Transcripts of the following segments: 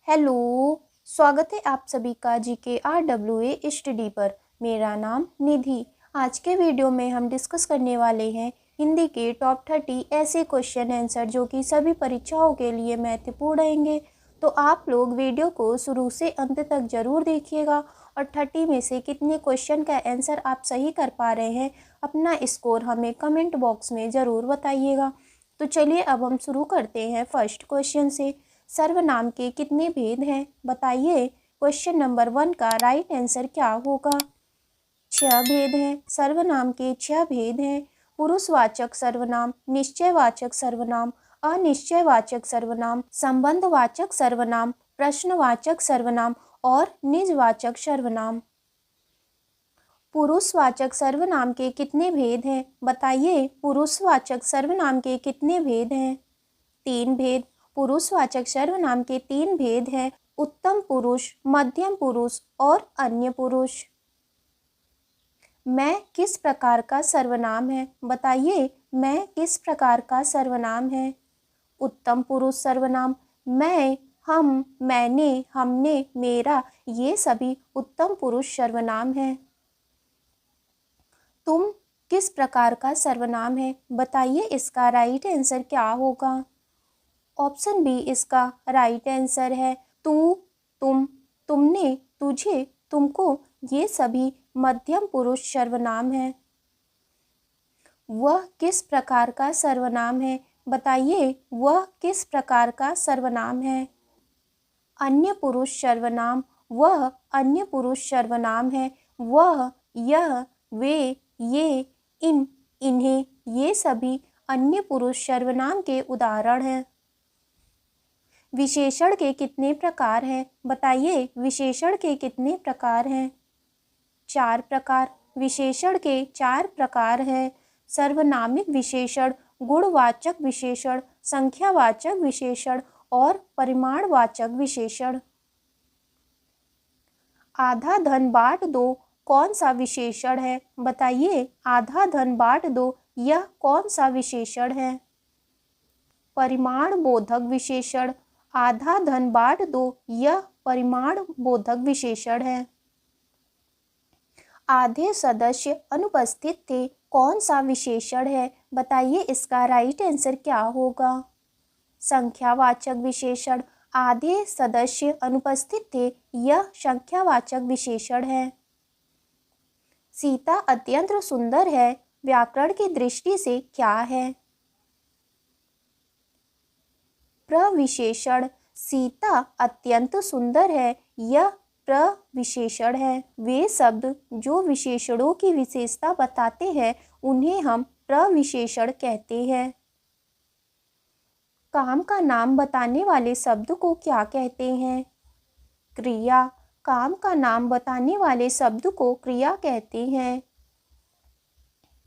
Hello. स्वागत है आप सभी का GKRWA स्टडी पर। मेरा नाम निधि। आज के वीडियो में हम डिस्कस करने वाले हैं हिंदी के टॉप 30 ऐसे क्वेश्चन आंसर जो कि सभी परीक्षाओं के लिए महत्वपूर्ण रहेंगे। तो आप लोग वीडियो को शुरू से अंत तक ज़रूर देखिएगा और 30 में से कितने क्वेश्चन का आंसर आप सही कर पा रहे हैं अपना स्कोर हमें कमेंट बॉक्स में ज़रूर बताइएगा। तो चलिए अब हम शुरू करते हैं फर्स्ट क्वेश्चन से। सर्वनाम के कितने भेद हैं बताइए। क्वेश्चन नंबर 1 का राइट आंसर क्या होगा? 6 भेद हैं। सर्वनाम के 6 भेद हैं। पुरुषवाचक सर्वनाम, निश्चयवाचक सर्वनाम, अनिश्चयवाचक सर्वनाम, संबंधवाचक सर्वनाम, प्रश्नवाचक सर्वनाम और निजवाचक सर्वनाम। पुरुषवाचक सर्वनाम के कितने भेद हैं बताइए। पुरुषवाचक सर्वनाम के कितने भेद हैं? 3 भेद। पुरुषवाचक सर्वनाम के 3 भेद हैं। उत्तम पुरुष, मध्यम पुरुष और अन्य पुरुष। मैं किस प्रकार का सर्वनाम है बताइए। मैं किस प्रकार का सर्वनाम है? उत्तम पुरुष सर्वनाम। मैं, हम, मैंने, हमने, मेरा, ये सभी उत्तम पुरुष सर्वनाम हैं। तुम किस प्रकार का सर्वनाम है बताइए। इसका राइट आंसर क्या होगा? ऑप्शन बी इसका राइट आंसर है। तू, तुम, तुमने, तुझे, तुमको, ये सभी मध्यम पुरुष सर्वनाम हैं। वह किस प्रकार का सर्वनाम है बताइए। वह किस प्रकार का सर्वनाम है? अन्य पुरुष सर्वनाम। वह अन्य पुरुष सर्वनाम है। वह, यह, वे, ये, इन, इन्हें, ये सभी अन्य पुरुष सर्वनाम के उदाहरण हैं। विशेषण के कितने प्रकार हैं बताइए। विशेषण के कितने प्रकार हैं? 4 प्रकार। विशेषण के 4 प्रकार हैं। सर्वनामिक विशेषण, गुणवाचक विशेषण, संख्यावाचक विशेषण और परिमाणवाचक विशेषण। आधा धन बांट दो कौन सा विशेषण है बताइए। आधा धन बांट दो यह कौन सा विशेषण है? परिमाण बोधक विशेषण। आधा धन बांट दो यह परिमाण बोधक विशेषण है। आधे सदस्य अनुपस्थित थे कौन सा विशेषण है बताइए। इसका राइट आंसर क्या होगा? संख्यावाचक विशेषण। आधे सदस्य अनुपस्थित थे यह संख्यावाचक विशेषण है। सीता अत्यंत सुंदर है व्याकरण की दृष्टि से क्या है? प्रविशेषण। सीता अत्यंत सुंदर है यह प्रविशेषण है। वे शब्द जो विशेषणों की विशेषता बताते हैं उन्हें हम प्रविशेषण कहते हैं। काम का नाम बताने वाले शब्द को क्या कहते हैं? क्रिया। काम का नाम बताने वाले शब्द को क्रिया कहते हैं।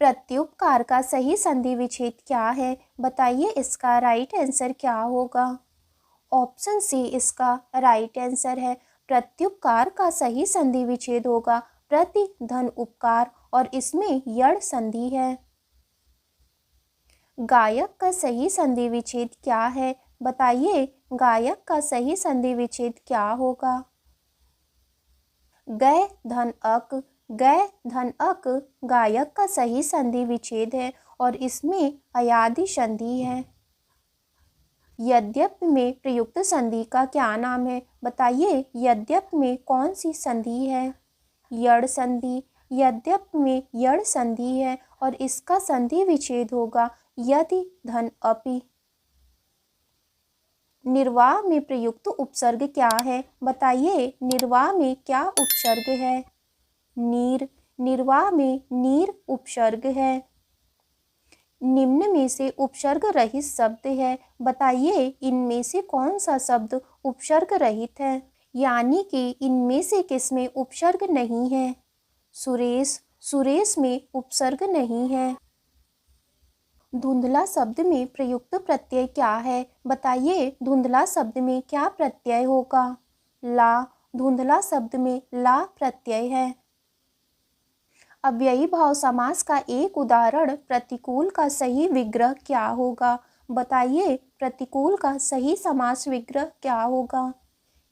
प्रत्युपकार का सही संधि विच्छेद क्या है बताइए। इसका राइट आंसर क्या होगा? ऑप्शन सी इसका राइट आंसर है। प्रत्युपकार का सही संधि विच्छेद होगा प्रति धन उपकार और इसमें यड़ संधि है। गायक का सही संधि विच्छेद क्या है बताइए। गायक का सही संधि विच्छेद क्या होगा? गय धन अक। गय धन अक गायक का सही संधि विच्छेद है और इसमें अयादि संधि है। यद्यप में प्रयुक्त संधि का क्या नाम है बताइए। यद्यप में कौन सी संधि है? यड़ संधि। यद्यप में यड़ संधि है और इसका संधि विच्छेद होगा यदि धन अपि। निर्वाह में प्रयुक्त उपसर्ग क्या है बताइए। निर्वाह में क्या उपसर्ग है? नीर। निर्वाह में नीर उपसर्ग है। निम्न में से उपसर्ग रहित शब्द है बताइए। इनमें से कौन सा शब्द उपसर्ग रहित है? यानी कि इनमें से किसमें उपसर्ग नहीं है? सुरेश। सुरेश में उपसर्ग नहीं है। धुंधला शब्द में प्रयुक्त प्रत्यय क्या है बताइए। धुंधला शब्द में क्या प्रत्यय होगा? ला। धुंधला शब्द में ला प्रत्यय है। अव्ययी भाव समास का एक उदाहरण प्रतिकूल का सही विग्रह क्या होगा बताइए। प्रतिकूल का सही समास विग्रह क्या होगा?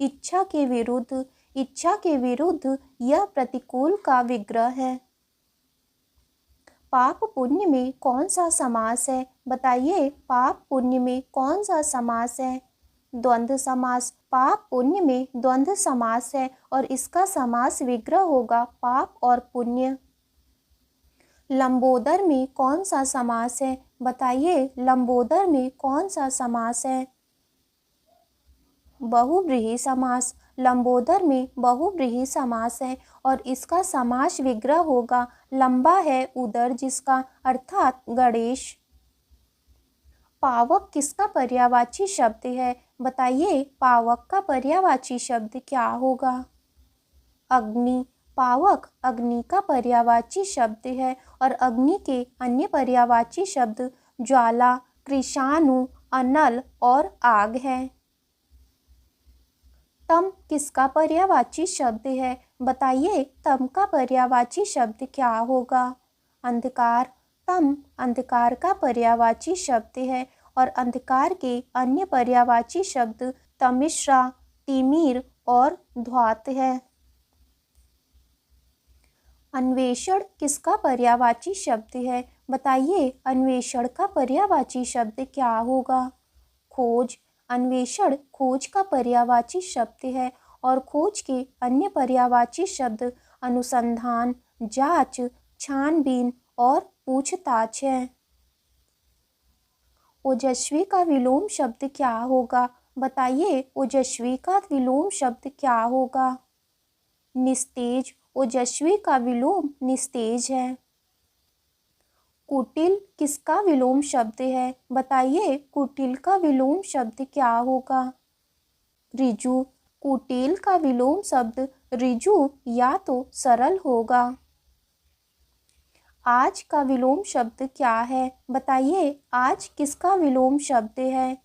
इच्छा के विरुद्ध, इच्छा के विरुद्ध, यह प्रतिकूल का विग्रह है। पाप पुण्य में कौन सा समास है? बताइए, पाप पुण्य में कौन सा समास है? द्वंद्व समास। पाप पुण्य में द्वंद्व समास है और इसका समास विग्रह होगा पाप और पुण्य। लंबोदर में कौन सा समास है? बताइए, लंबोदर में कौन सा समास है? बहुव्रीहि समास। लंबोदर में बहुव्रीहि समास है और इसका समास विग्रह होगा लंबा है उदर जिसका, अर्थात गणेश। पावक किसका पर्यायवाची शब्द है? बताइए, पावक का पर्यायवाची शब्द क्या होगा? अग्नि। पावक अग्नि का पर्यायवाची शब्द है और अग्नि के अन्य पर्यायवाची शब्द ज्वाला, कृशाणु, अनल और आग है। तम किसका पर्यायवाची शब्द है? बताइए, तम का पर्यायवाची शब्द क्या होगा? अंधकार। तम अंधकार का पर्यायवाची शब्द है और अंधकार के अन्य पर्यायवाची शब्द तमिश्रा, तिमिर और ध्वात है। अन्वेषण किसका पर्यायवाची शब्द है? बताइए, अन्वेषण का पर्यायवाची शब्द क्या होगा? खोज। अन्वेषण खोज का पर्यायवाची शब्द है और खोज के अन्य पर्यायवाची शब्द अनुसंधान, जांच, छानबीन और पूछताछ है। ओजस्वी का विलोम शब्द क्या होगा? बताइए, ओजस्वी का विलोम शब्द क्या होगा? निस्तेज। ओजस्वी का विलोम निस्तेज है। कुटिल किसका विलोम शब्द है? बताइए, कुटिल का विलोम शब्द क्या होगा? ऋजु। कुटिल का विलोम शब्द ऋजु या तो सरल होगा। आज का विलोम शब्द क्या है? बताइए, आज किसका विलोम शब्द है?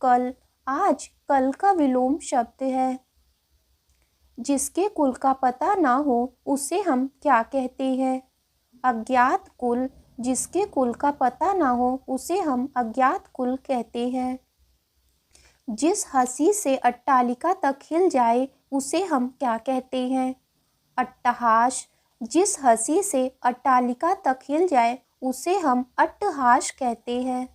कल। आज कल का विलोम शब्द है। जिसके कुल का पता ना हो उसे हम क्या कहते हैं? अज्ञात कुल। जिसके कुल का पता ना हो उसे हम अज्ञात कुल कहते हैं। जिस हंसी से अट्टालिका तक हिल जाए उसे हम क्या कहते हैं? अट्टहास। जिस हंसी से अट्टालिका तक हिल जाए उसे हम अट्टहास कहते हैं।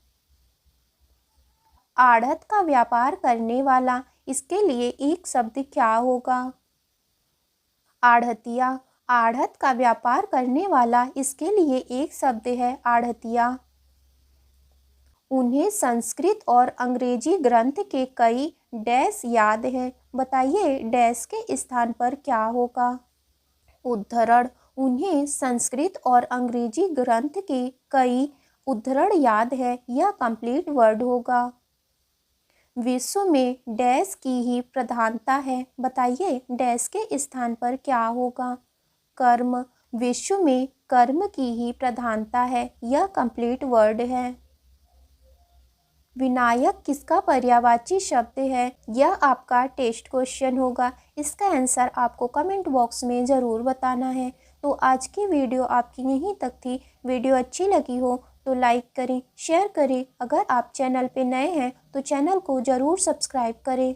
आढ़त का व्यापार करने वाला, इसके लिए एक शब्द क्या होगा? आढ़तिया। आढ़त का व्यापार करने वाला, इसके लिए एक शब्द है आढ़तिया। उन्हें संस्कृत और अंग्रेजी ग्रंथ के कई डैश याद हैं। बताइए, डैश के स्थान पर क्या होगा? उद्धरण। उन्हें संस्कृत और अंग्रेजी ग्रंथ के कई उद्धरण याद है, यह कंप्लीट वर्ड होगा। विश्व में डैश की ही प्रधानता है। बताइए, डैश के स्थान पर क्या होगा? कर्म। विश्व में कर्म की ही प्रधानता है, यह कंप्लीट वर्ड है। विनायक किसका पर्यायवाची शब्द है? यह आपका टेस्ट क्वेश्चन होगा। इसका आंसर आपको कमेंट बॉक्स में ज़रूर बताना है। तो आज की वीडियो आपकी यहीं तक थी। वीडियो अच्छी लगी हो तो लाइक करें, शेयर करें। अगर आप चैनल पे नए हैं तो चैनल को ज़रूर सब्सक्राइब करें।